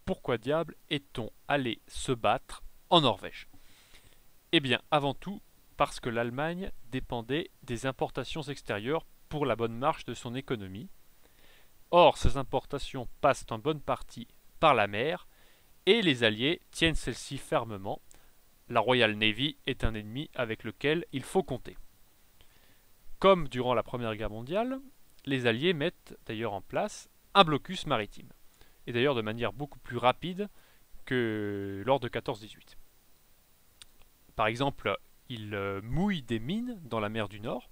pourquoi diable est-on allé se battre en Norvège? Eh bien, avant tout, parce que l'Allemagne dépendait des importations extérieures pour la bonne marche de son économie. Or, ces importations passent en bonne partie par la mer, et les Alliés tiennent celle-ci fermement. La Royal Navy est un ennemi avec lequel il faut compter. Comme durant la Première Guerre mondiale, les Alliés mettent d'ailleurs en place un blocus maritime, et d'ailleurs de manière beaucoup plus rapide que lors de 14-18. Par exemple, ils mouillent des mines dans la mer du Nord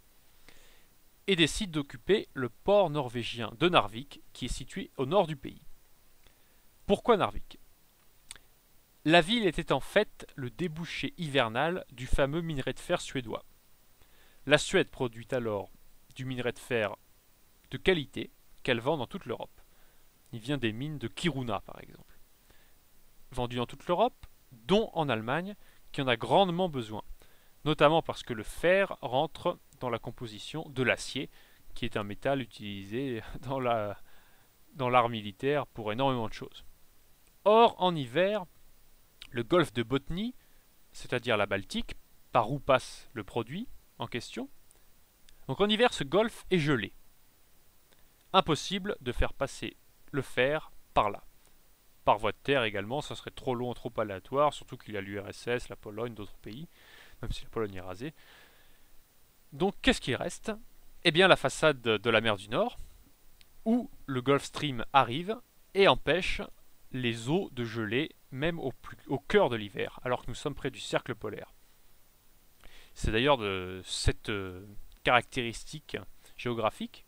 et décident d'occuper le port norvégien de Narvik, qui est situé au nord du pays. Pourquoi Narvik? La ville était en fait le débouché hivernal du fameux minerai de fer suédois. La Suède produit alors du minerai de fer de qualité qu'elle vend dans toute l'Europe. Il vient des mines de Kiruna par exemple. Vendu dans toute l'Europe, dont en Allemagne, qui en a grandement besoin. Notamment parce que le fer rentre dans la composition de l'acier, qui est un métal utilisé dans l'art militaire pour énormément de choses. Or, en hiver, le golfe de Bothnie, c'est-à-dire la Baltique, par où passe le produit en question. Donc en hiver, ce golfe est gelé. Impossible de faire passer le fer par là. Par voie de terre également, ça serait trop long, trop aléatoire, surtout qu'il y a l'URSS, la Pologne, d'autres pays, même si la Pologne est rasée. Donc qu'est-ce qui reste? Eh bien la façade de la mer du Nord, où le Gulf Stream arrive et empêche les eaux de geler même au cœur de l'hiver, alors que nous sommes près du cercle polaire. C'est d'ailleurs de cette caractéristique géographique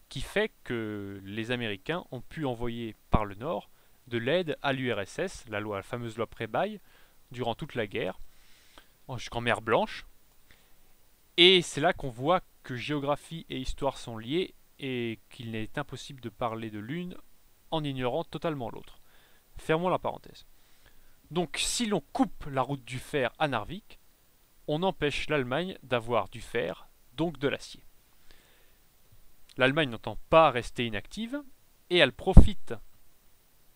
qui fait que les Américains ont pu envoyer par le nord de l'aide à l'URSS, la fameuse loi Prébaille, durant toute la guerre, jusqu'en mer Blanche. Et c'est là qu'on voit que géographie et histoire sont liées et qu'il est impossible de parler de l'une en ignorant totalement l'autre. Fermons la parenthèse. Donc si l'on coupe la route du fer à Narvik, on empêche l'Allemagne d'avoir du fer, donc de l'acier. L'Allemagne n'entend pas rester inactive et elle profite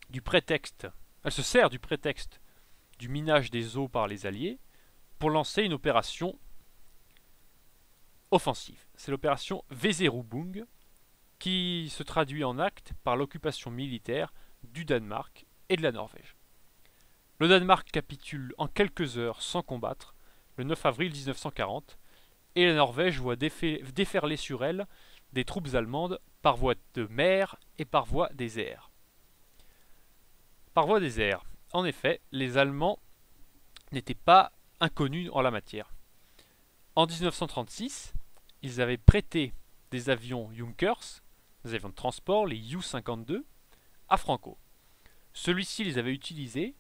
du prétexte, elle se sert du prétexte du minage des eaux par les Alliés pour lancer une opération offensive. C'est l'opération Weserübung qui se traduit en actes par l'occupation militaire du Danemark et de la Norvège. Le Danemark capitule en quelques heures sans combattre le 9 avril 1940 et la Norvège voit déferler sur elle des troupes allemandes par voie de mer et par voie des airs. Par voie des airs, en effet, les Allemands n'étaient pas inconnus en la matière. En 1936, ils avaient prêté des avions Junkers, des avions de transport, les Ju-52, à Franco. Celui-ci les avait utilisés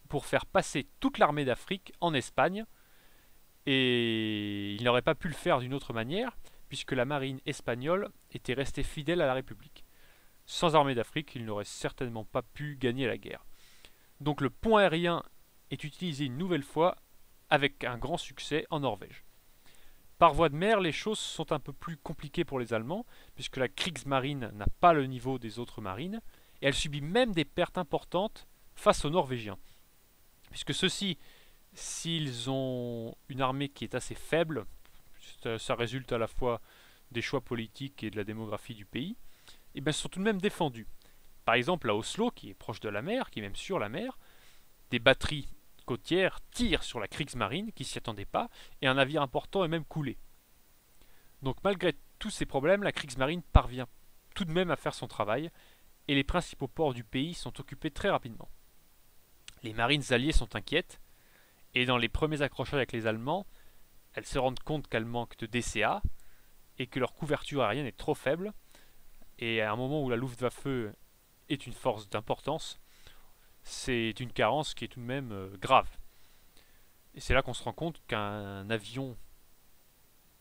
pour faire passer toute l'armée d'Afrique en Espagne, et il n'aurait pas pu le faire d'une autre manière, puisque la marine espagnole était restée fidèle à la République. Sans armée d'Afrique, il n'aurait certainement pas pu gagner la guerre. Donc le pont aérien est utilisé une nouvelle fois avec un grand succès en Norvège. Par voie de mer, les choses sont un peu plus compliquées pour les Allemands, puisque la Kriegsmarine n'a pas le niveau des autres marines, et elle subit même des pertes importantes face aux Norvégiens. Puisque ceux-ci, s'ils ont une armée qui est assez faible, ça résulte à la fois des choix politiques et de la démographie du pays, et bien, sont tout de même défendus. Par exemple, à Oslo, qui est proche de la mer, qui est même sur la mer, des batteries côtières tirent sur la Kriegsmarine, qui s'y attendait pas, et un navire important est même coulé. Donc malgré tous ces problèmes, la Kriegsmarine parvient tout de même à faire son travail, et les principaux ports du pays sont occupés très rapidement. Les marines alliées sont inquiètes, et dans les premiers accrochages avec les Allemands, elles se rendent compte qu'elles manquent de DCA, et que leur couverture aérienne est trop faible, et à un moment où la Luftwaffe est une force d'importance, c'est une carence qui est tout de même grave. Et c'est là qu'on se rend compte qu'un avion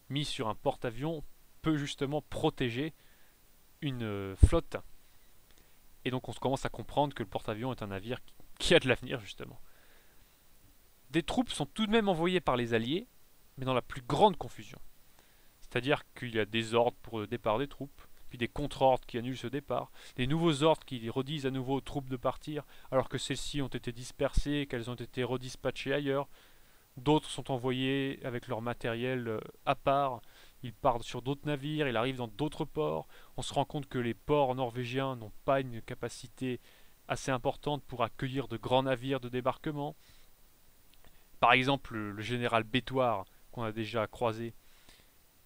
mis sur un porte-avions peut justement protéger une flotte. Et donc on commence à comprendre que le porte-avions est un navire qui a de l'avenir justement. Des troupes sont tout de même envoyées par les Alliés, mais dans la plus grande confusion. C'est-à-dire qu'il y a des ordres pour le départ des troupes, puis des contre-ordres qui annulent ce départ, des nouveaux ordres qui redisent à nouveau aux troupes de partir, alors que celles-ci ont été dispersées, qu'elles ont été redispatchées ailleurs. D'autres sont envoyés avec leur matériel à part, ils partent sur d'autres navires, ils arrivent dans d'autres ports. On se rend compte que les ports norvégiens n'ont pas une capacité assez importante pour accueillir de grands navires de débarquement. Par exemple, le général Bétoir, qu'on a déjà croisé,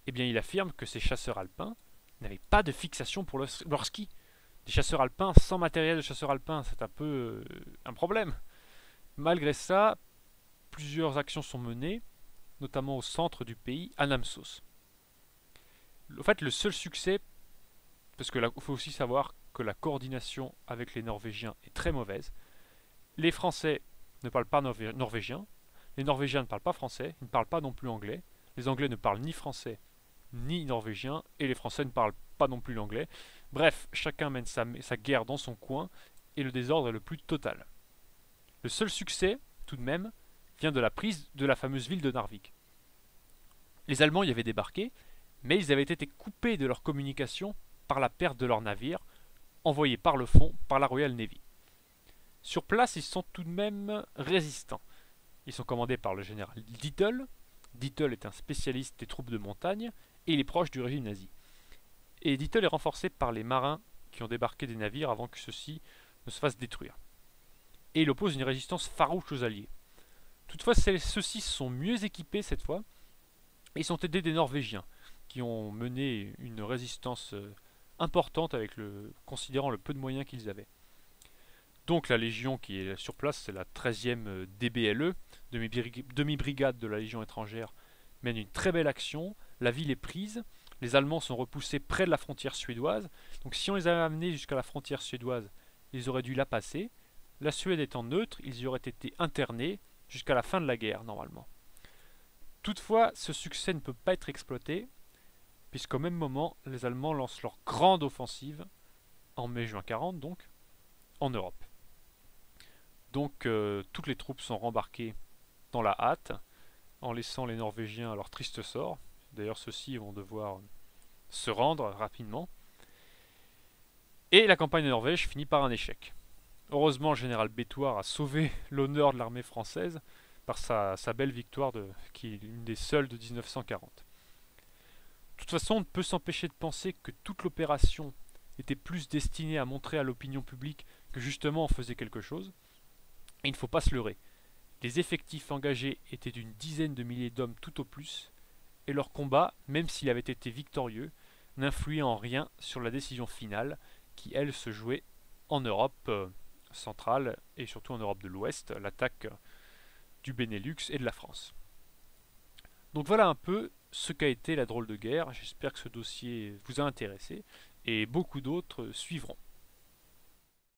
eh bien, il affirme que ces chasseurs alpins n'avaient pas de fixation pour leur ski. Des chasseurs alpins sans matériel de chasseurs alpins, c'est un peu un problème. Malgré ça, plusieurs actions sont menées, notamment au centre du pays, à Namsos. En fait, le seul succès, parce qu'il faut aussi savoir que la coordination avec les Norvégiens est très mauvaise. Les Français ne parlent pas norvégien, les Norvégiens ne parlent pas français, ils ne parlent pas non plus anglais, les Anglais ne parlent ni français ni norvégien, et les Français ne parlent pas non plus l'anglais. Bref, chacun mène sa guerre dans son coin, et le désordre est le plus total. Le seul succès, tout de même, vient de la prise de la fameuse ville de Narvik. Les Allemands y avaient débarqué, mais ils avaient été coupés de leur communication par la perte de leurs navires, envoyés par le fond par la Royal Navy. Sur place, ils sont tout de même résistants. Ils sont commandés par le général Dietl. Dietl est un spécialiste des troupes de montagne, et il est proche du régime nazi. Et Dietl est renforcé par les marins qui ont débarqué des navires avant que ceux-ci ne se fassent détruire. Et il oppose une résistance farouche aux Alliés. Toutefois, ceux-ci sont mieux équipés cette fois, et sont aidés des Norvégiens, qui ont mené une résistance importante considérant le peu de moyens qu'ils avaient. Donc la légion qui est sur place, c'est la 13e DBLE, demi-brigade de la Légion étrangère, mène une très belle action, la ville est prise, les Allemands sont repoussés près de la frontière suédoise, donc si on les avait amenés jusqu'à la frontière suédoise, ils auraient dû la passer, la Suède étant neutre, ils y auraient été internés jusqu'à la fin de la guerre normalement. Toutefois, ce succès ne peut pas être exploité, puisqu'au même moment, les Allemands lancent leur grande offensive, en mai-juin 40 donc, en Europe. Donc toutes les troupes sont rembarquées dans la hâte, en laissant les Norvégiens à leur triste sort. D'ailleurs, ceux-ci vont devoir se rendre rapidement. Et la campagne de Norvège finit par un échec. Heureusement, le général Bétoir a sauvé l'honneur de l'armée française par sa belle victoire qui est l'une des seules de 1940. De toute façon, on ne peut s'empêcher de penser que toute l'opération était plus destinée à montrer à l'opinion publique que justement on faisait quelque chose. Et il ne faut pas se leurrer. Les effectifs engagés étaient d'une dizaine de milliers d'hommes tout au plus, et leur combat, même s'il avait été victorieux, n'influait en rien sur la décision finale, qui elle se jouait en Europe centrale et surtout en Europe de l'Ouest, l'attaque du Benelux et de la France. Donc voilà un peu ce qu'a été la drôle de guerre. J'espère que ce dossier vous a intéressé, et beaucoup d'autres suivront.